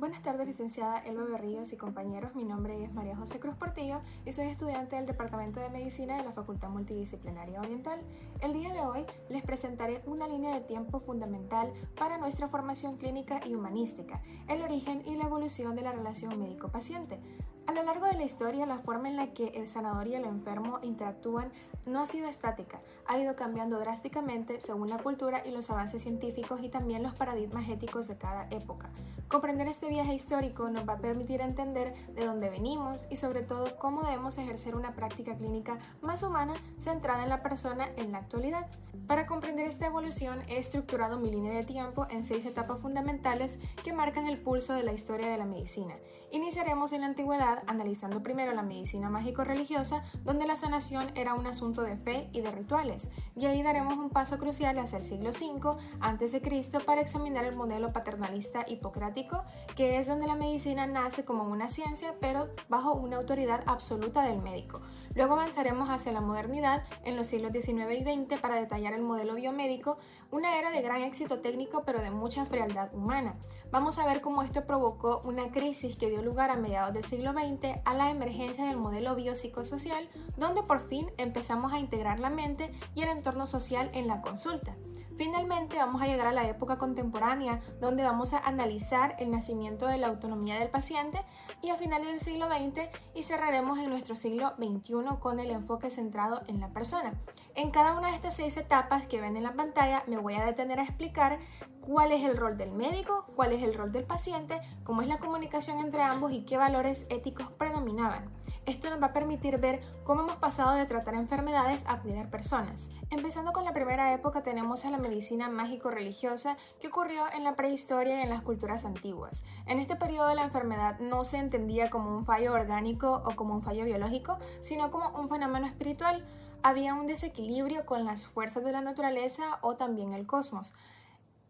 Buenas tardes, licenciada Elba Berríos y compañeros. Mi nombre es María José Cruz Portillo y soy estudiante del Departamento de Medicina de la Facultad Multidisciplinaria Oriental. El día de hoy les presentaré una línea de tiempo fundamental para nuestra formación clínica y humanística, el origen y la evolución de la relación médico-paciente. A lo largo de la historia, la forma en la que el sanador y el enfermo interactúan no ha sido estática, ha ido cambiando drásticamente según la cultura y los avances científicos y también los paradigmas éticos de cada época. Comprender este viaje histórico nos va a permitir entender de dónde venimos y sobre todo cómo debemos ejercer una práctica clínica más humana centrada en la persona en la actualidad. Para comprender esta evolución he estructurado mi línea de tiempo en 6 etapas fundamentales que marcan el pulso de la historia de la medicina. Iniciaremos en la antigüedad analizando primero la medicina mágico-religiosa, donde la sanación era un asunto de fe y de rituales, y ahí daremos un paso crucial hacia el siglo V a.C. para examinar el modelo paternalista hipocrático, que es donde la medicina nace como una ciencia, pero bajo una autoridad absoluta del médico. Luego avanzaremos hacia la modernidad en los siglos XIX y XX para detallar el modelo biomédico, una era de gran éxito técnico pero de mucha frialdad humana. Vamos a ver cómo esto provocó una crisis que dio lugar a mediados del siglo XX a la emergencia del modelo biopsicosocial, donde por fin empezamos a integrar la mente y el entorno social en la consulta. Finalmente vamos a llegar a la época contemporánea, donde vamos a analizar el nacimiento de la autonomía del paciente y a finales del siglo XX y cerraremos en nuestro siglo XXI con el enfoque centrado en la persona. En cada una de estas 6 etapas que ven en la pantalla me voy a detener a explicar cuál es el rol del médico, cuál es el rol del paciente, cómo es la comunicación entre ambos y qué valores éticos predominaban. Esto nos va a permitir ver cómo hemos pasado de tratar enfermedades a cuidar personas. Empezando con la primera época tenemos a la medicina mágico-religiosa que ocurrió en la prehistoria y en las culturas antiguas. En este periodo la enfermedad no se entendía como un fallo orgánico o como un fallo biológico, sino como un fenómeno espiritual. Había un desequilibrio con las fuerzas de la naturaleza o también el cosmos.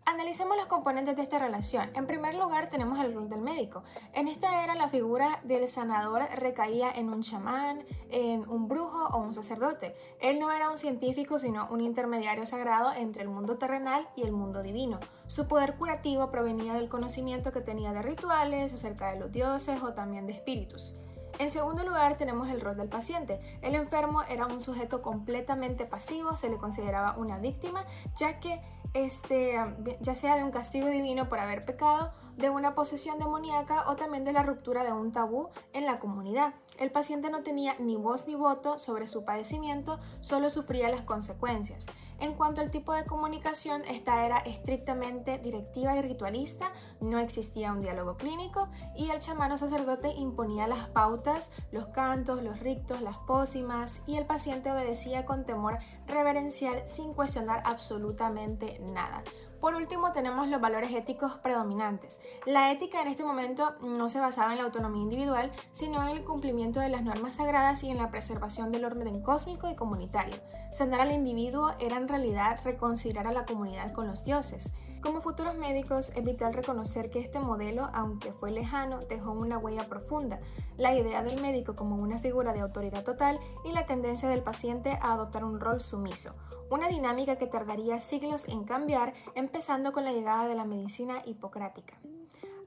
Analicemos los componentes de esta relación. En primer lugar tenemos el rol del médico. En esta era la figura del sanador recaía en un chamán, en un brujo o un sacerdote. Él no era un científico sino un intermediario sagrado entre el mundo terrenal y el mundo divino. Su poder curativo provenía del conocimiento que tenía de rituales, acerca de los dioses o también de espíritus. En segundo lugar tenemos el rol del paciente. El enfermo era un sujeto completamente pasivo, se le consideraba una víctima, ya que ya sea de un castigo divino por haber pecado, de una posesión demoníaca o también de la ruptura de un tabú en la comunidad. El paciente no tenía ni voz ni voto sobre su padecimiento, solo sufría las consecuencias. En cuanto al tipo de comunicación, esta era estrictamente directiva y ritualista, no existía un diálogo clínico y el chamán o sacerdote imponía las pautas, los cantos, los rictos, las pócimas y el paciente obedecía con temor reverencial sin cuestionar absolutamente nada. Por último, tenemos los valores éticos predominantes. La ética en este momento no se basaba en la autonomía individual, sino en el cumplimiento de las normas sagradas y en la preservación del orden cósmico y comunitario. Sanar al individuo era en realidad reconciliar a la comunidad con los dioses. Como futuros médicos, es vital reconocer que este modelo, aunque fue lejano, dejó una huella profunda. La idea del médico como una figura de autoridad total y la tendencia del paciente a adoptar un rol sumiso. Una dinámica que tardaría siglos en cambiar, empezando con la llegada de la medicina hipocrática.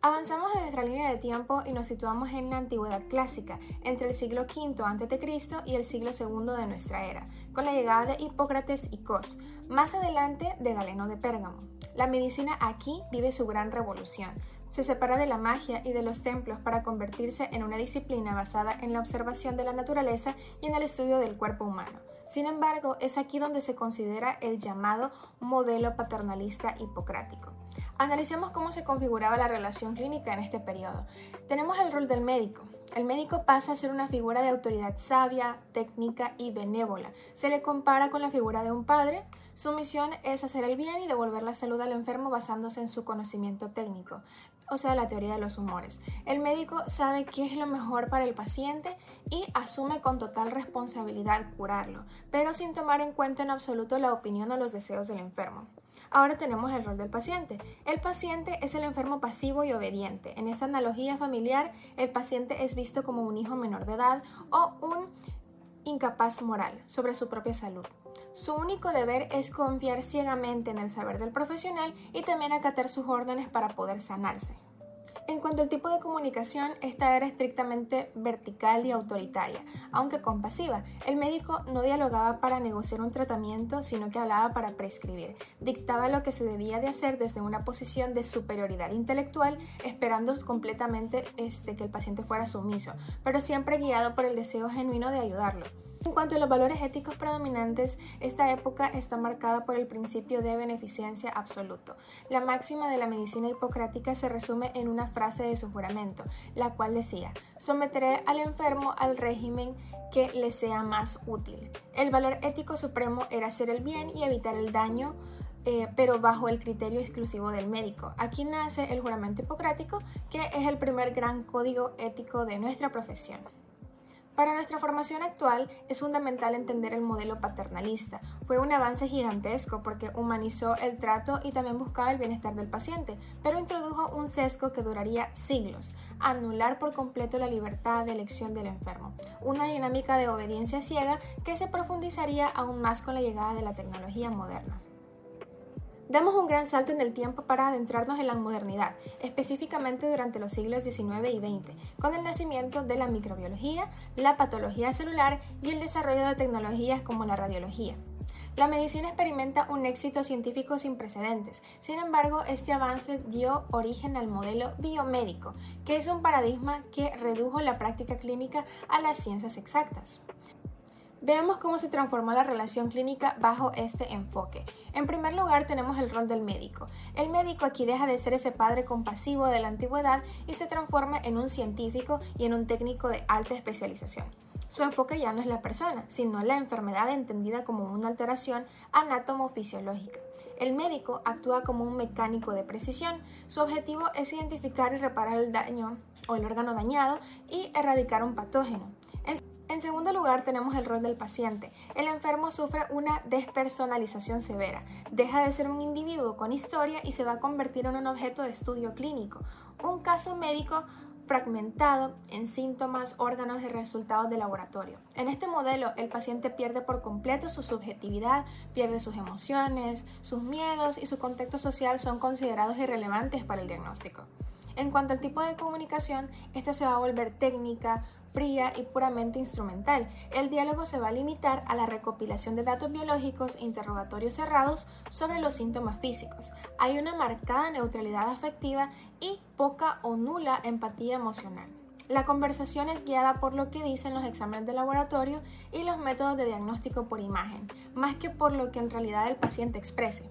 Avanzamos en nuestra línea de tiempo y nos situamos en la antigüedad clásica, entre el siglo V a.C. y el siglo II de nuestra era, con la llegada de Hipócrates y Cos, más adelante de Galeno de Pérgamo. La medicina aquí vive su gran revolución. Se separa de la magia y de los templos para convertirse en una disciplina basada en la observación de la naturaleza y en el estudio del cuerpo humano. Sin embargo, es aquí donde se considera el llamado modelo paternalista hipocrático. Analicemos cómo se configuraba la relación clínica en este periodo. Tenemos el rol del médico. El médico pasa a ser una figura de autoridad sabia, técnica y benévola. Se le compara con la figura de un padre. Su misión es hacer el bien y devolver la salud al enfermo basándose en su conocimiento técnico, o sea, la teoría de los humores. El médico sabe qué es lo mejor para el paciente y asume con total responsabilidad curarlo, pero sin tomar en cuenta en absoluto la opinión o los deseos del enfermo. Ahora tenemos el rol del paciente. El paciente es el enfermo pasivo y obediente. En esta analogía familiar, el paciente es visto como un hijo menor de edad o un incapaz moral sobre su propia salud. Su único deber es confiar ciegamente en el saber del profesional y también acatar sus órdenes para poder sanarse. En cuanto al tipo de comunicación, esta era estrictamente vertical y autoritaria, aunque compasiva. El médico no dialogaba para negociar un tratamiento, sino que hablaba para prescribir. Dictaba lo que se debía de hacer desde una posición de superioridad intelectual, esperando completamente que el paciente fuera sumiso, pero siempre guiado por el deseo genuino de ayudarlo. En cuanto a los valores éticos predominantes, esta época está marcada por el principio de beneficencia absoluto. La máxima de la medicina hipocrática se resume en una frase de su juramento, la cual decía: someteré al enfermo al régimen que le sea más útil. El valor ético supremo era hacer el bien y evitar el daño, pero bajo el criterio exclusivo del médico. Aquí nace el juramento hipocrático, que es el primer gran código ético de nuestra profesión. Para nuestra formación actual es fundamental entender el modelo paternalista. Fue un avance gigantesco porque humanizó el trato y también buscaba el bienestar del paciente, pero introdujo un sesgo que duraría siglos: anular por completo la libertad de elección del enfermo. Una dinámica de obediencia ciega que se profundizaría aún más con la llegada de la tecnología moderna. Damos un gran salto en el tiempo para adentrarnos en la modernidad, específicamente durante los siglos XIX y XX, con el nacimiento de la microbiología, la patología celular y el desarrollo de tecnologías como la radiología. La medicina experimenta un éxito científico sin precedentes. Sin embargo, este avance dio origen al modelo biomédico, que es un paradigma que redujo la práctica clínica a las ciencias exactas. Veamos cómo se transformó la relación clínica bajo este enfoque. En primer lugar, tenemos el rol del médico. El médico aquí deja de ser ese padre compasivo de la antigüedad y se transforma en un científico y en un técnico de alta especialización. Su enfoque ya no es la persona, sino la enfermedad entendida como una alteración anátomo-fisiológica. El médico actúa como un mecánico de precisión. Su objetivo es identificar y reparar el daño o el órgano dañado y erradicar un patógeno. En segundo lugar, tenemos el rol del paciente. El enfermo sufre una despersonalización severa. Deja de ser un individuo con historia y se va a convertir en un objeto de estudio clínico. Un caso médico fragmentado en síntomas, órganos y resultados de laboratorio. En este modelo, el paciente pierde por completo su subjetividad, pierde sus emociones, sus miedos y su contexto social son considerados irrelevantes para el diagnóstico. En cuanto al tipo de comunicación, esta se va a volver técnica, fría y puramente instrumental. El diálogo se va a limitar a la recopilación de datos biológicos e interrogatorios cerrados sobre los síntomas físicos. Hay una marcada neutralidad afectiva y poca o nula empatía emocional. La conversación es guiada por lo que dicen los exámenes de laboratorio y los métodos de diagnóstico por imagen, más que por lo que en realidad el paciente exprese.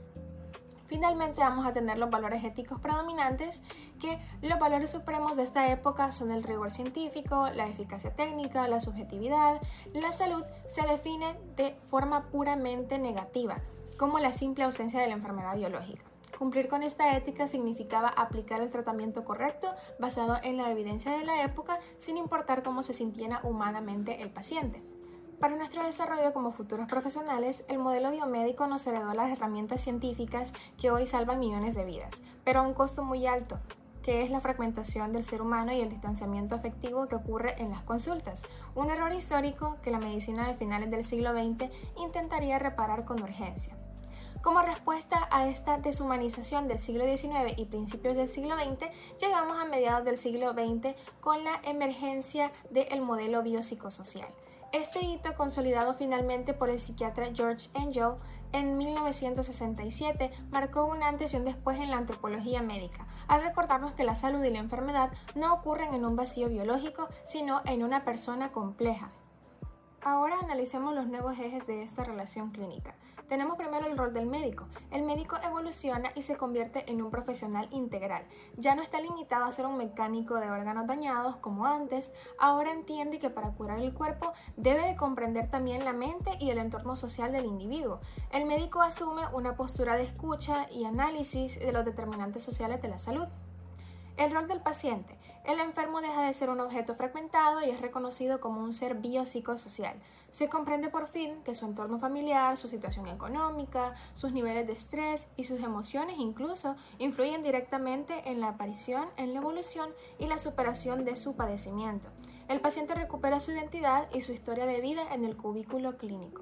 Finalmente vamos a tener los valores éticos predominantes, que los valores supremos de esta época son el rigor científico, la eficacia técnica, la subjetividad. La salud se define de forma puramente negativa, como la simple ausencia de la enfermedad biológica. Cumplir con esta ética significaba aplicar el tratamiento correcto basado en la evidencia de la época, sin importar cómo se sintiera humanamente el paciente. Para nuestro desarrollo como futuros profesionales, el modelo biomédico nos heredó las herramientas científicas que hoy salvan millones de vidas, pero a un costo muy alto, que es la fragmentación del ser humano y el distanciamiento afectivo que ocurre en las consultas, un error histórico que la medicina de finales del siglo XX intentaría reparar con urgencia. Como respuesta a esta deshumanización del siglo XIX y principios del siglo XX, llegamos a mediados del siglo XX con la emergencia del modelo biopsicosocial. Este hito, consolidado finalmente por el psiquiatra George Engel en 1967, marcó un antes y un después en la antropología médica, al recordarnos que la salud y la enfermedad no ocurren en un vacío biológico, sino en una persona compleja. Ahora analicemos los nuevos ejes de esta relación clínica. Tenemos primero el rol del médico. El médico evoluciona y se convierte en un profesional integral. Ya no está limitado a ser un mecánico de órganos dañados como antes. Ahora entiende que para curar el cuerpo debe de comprender también la mente y el entorno social del individuo. El médico asume una postura de escucha y análisis de los determinantes sociales de la salud. El rol del paciente. El enfermo deja de ser un objeto fragmentado y es reconocido como un ser biopsicosocial. Se comprende por fin que su entorno familiar, su situación económica, sus niveles de estrés y sus emociones incluso influyen directamente en la aparición, en la evolución y la superación de su padecimiento. El paciente recupera su identidad y su historia de vida en el cubículo clínico.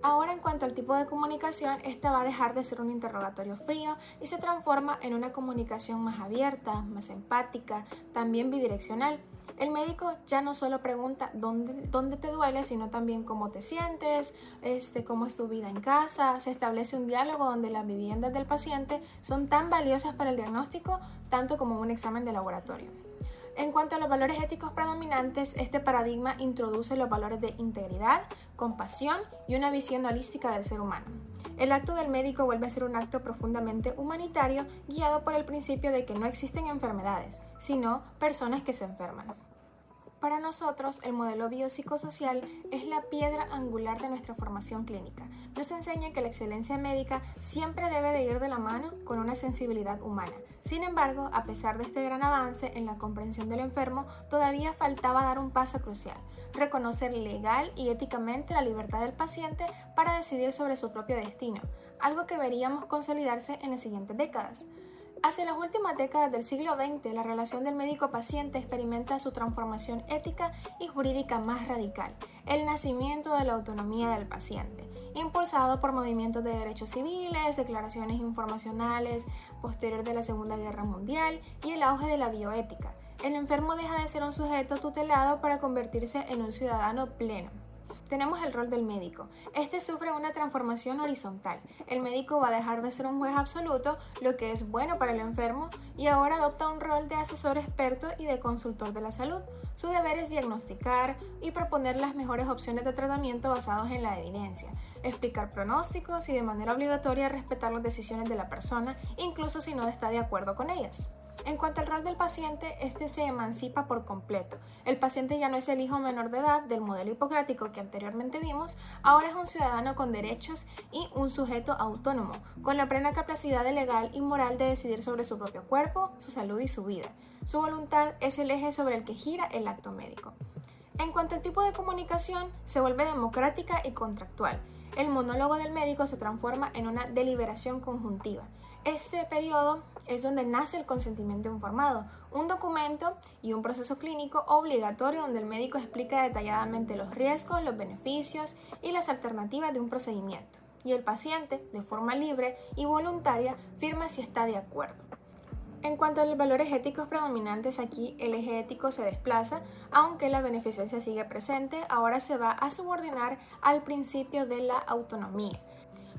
Ahora, en cuanto al tipo de comunicación, esta va a dejar de ser un interrogatorio frío y se transforma en una comunicación más abierta, más empática, también bidireccional. El médico ya no solo pregunta dónde te duele, sino también cómo te sientes, cómo es tu vida en casa. Se establece un diálogo donde las viviendas del paciente son tan valiosas para el diagnóstico, tanto como un examen de laboratorio. En cuanto a los valores éticos predominantes, este paradigma introduce los valores de integridad, compasión y una visión holística del ser humano. El acto del médico vuelve a ser un acto profundamente humanitario, guiado por el principio de que no existen enfermedades, sino personas que se enferman. Para nosotros, el modelo biopsicosocial es la piedra angular de nuestra formación clínica. Nos enseña que la excelencia médica siempre debe de ir de la mano con una sensibilidad humana. Sin embargo, a pesar de este gran avance en la comprensión del enfermo, todavía faltaba dar un paso crucial: reconocer legal y éticamente la libertad del paciente para decidir sobre su propio destino, algo que veríamos consolidarse en las siguientes décadas. Hacia las últimas décadas del siglo XX, la relación del médico-paciente experimenta su transformación ética y jurídica más radical: el nacimiento de la autonomía del paciente, impulsado por movimientos de derechos civiles, declaraciones informacionales posterior de la Segunda Guerra Mundial y el auge de la bioética. El enfermo deja de ser un sujeto tutelado para convertirse en un ciudadano pleno. Tenemos el rol del médico. Este sufre una transformación horizontal. El médico va a dejar de ser un juez absoluto, lo que es bueno para el enfermo, y ahora adopta un rol de asesor experto y de consultor de la salud. Su deber es diagnosticar y proponer las mejores opciones de tratamiento basados en la evidencia, explicar pronósticos y de manera obligatoria respetar las decisiones de la persona, incluso si no está de acuerdo con ellas. En cuanto al rol del paciente, este se emancipa por completo. El paciente ya no es el hijo menor de edad del modelo hipocrático que anteriormente vimos, ahora es un ciudadano con derechos y un sujeto autónomo, con la plena capacidad legal y moral de decidir sobre su propio cuerpo, su salud y su vida. Su voluntad es el eje sobre el que gira el acto médico. En cuanto al tipo de comunicación, se vuelve democrática y contractual. El monólogo del médico se transforma en una deliberación conjuntiva. Este periodo es donde nace el consentimiento informado, un documento y un proceso clínico obligatorio donde el médico explica detalladamente los riesgos, los beneficios y las alternativas de un procedimiento, y el paciente, de forma libre y voluntaria, firma si está de acuerdo. En cuanto a los valores éticos predominantes, aquí el eje ético se desplaza, aunque la beneficencia sigue presente. Ahora se va a subordinar al principio de la autonomía.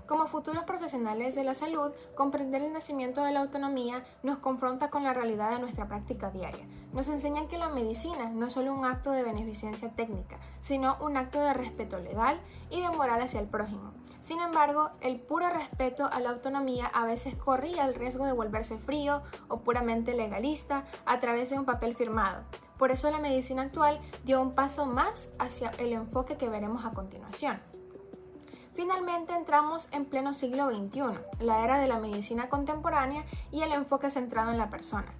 Como futuros profesionales de la salud, comprender el nacimiento de la autonomía nos confronta con la realidad de nuestra práctica diaria. Nos enseñan que la medicina no es solo un acto de beneficencia técnica, sino un acto de respeto legal y de moral hacia el prójimo. Sin embargo, el puro respeto a la autonomía a veces corría el riesgo de volverse frío o puramente legalista a través de un papel firmado. Por eso la medicina actual dio un paso más hacia el enfoque que veremos a continuación. Finalmente entramos en pleno siglo XXI, la era de la medicina contemporánea y el enfoque centrado en la persona.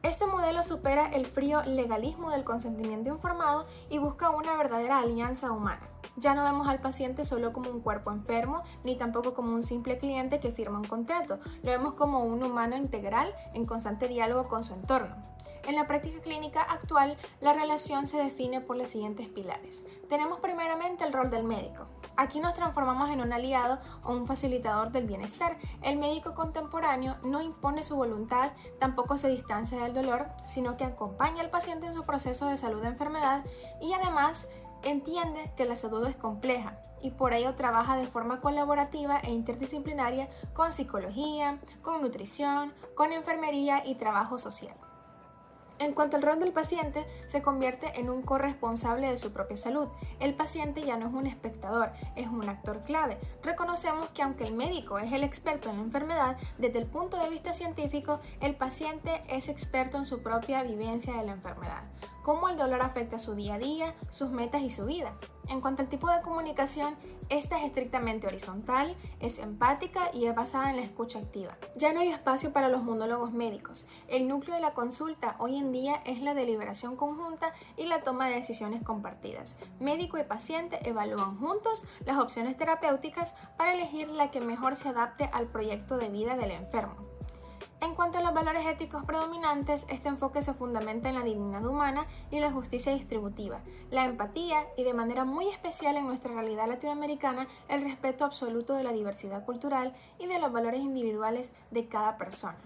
Este modelo supera el frío legalismo del consentimiento informado y busca una verdadera alianza humana. Ya no vemos al paciente solo como un cuerpo enfermo, ni tampoco como un simple cliente que firma un contrato. Lo vemos como un humano integral en constante diálogo con su entorno. En la práctica clínica actual, la relación se define por los siguientes pilares. Tenemos primeramente el rol del médico. Aquí nos transformamos en un aliado o un facilitador del bienestar. El médico contemporáneo no impone su voluntad, tampoco se distancia del dolor, sino que acompaña al paciente en su proceso de salud-enfermedad y además entiende que la salud es compleja y por ello trabaja de forma colaborativa e interdisciplinaria con psicología, con nutrición, con enfermería y trabajo social. En cuanto al rol del paciente, se convierte en un corresponsable de su propia salud. El paciente ya no es un espectador, es un actor clave. Reconocemos que aunque el médico es el experto en la enfermedad, desde el punto de vista científico, el paciente es experto en su propia vivencia de la enfermedad, cómo el dolor afecta su día a día, sus metas y su vida. En cuanto al tipo de comunicación, esta es estrictamente horizontal, es empática y es basada en la escucha activa. Ya no hay espacio para los monólogos médicos. El núcleo de la consulta hoy en día es la deliberación conjunta y la toma de decisiones compartidas. Médico y paciente evalúan juntos las opciones terapéuticas para elegir la que mejor se adapte al proyecto de vida del enfermo. En cuanto a los valores éticos predominantes, este enfoque se fundamenta en la dignidad humana y la justicia distributiva, la empatía y, de manera muy especial en nuestra realidad latinoamericana, el respeto absoluto de la diversidad cultural y de los valores individuales de cada persona.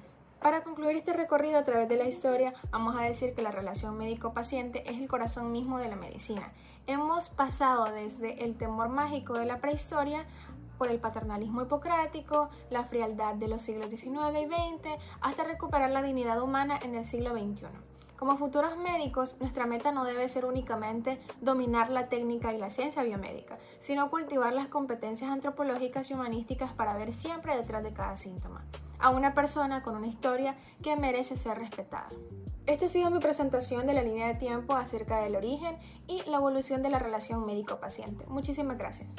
Para concluir este recorrido a través de la historia, vamos a decir que la relación médico-paciente es el corazón mismo de la medicina. Hemos pasado desde el temor mágico de la prehistoria por el paternalismo hipocrático, la frialdad de los siglos XIX y XX, hasta recuperar la dignidad humana en el siglo XXI. Como futuros médicos, nuestra meta no debe ser únicamente dominar la técnica y la ciencia biomédica, sino cultivar las competencias antropológicas y humanísticas para ver siempre detrás de cada síntoma a una persona con una historia que merece ser respetada. Esta ha sido mi presentación de la línea de tiempo acerca del origen y la evolución de la relación médico-paciente. Muchísimas gracias.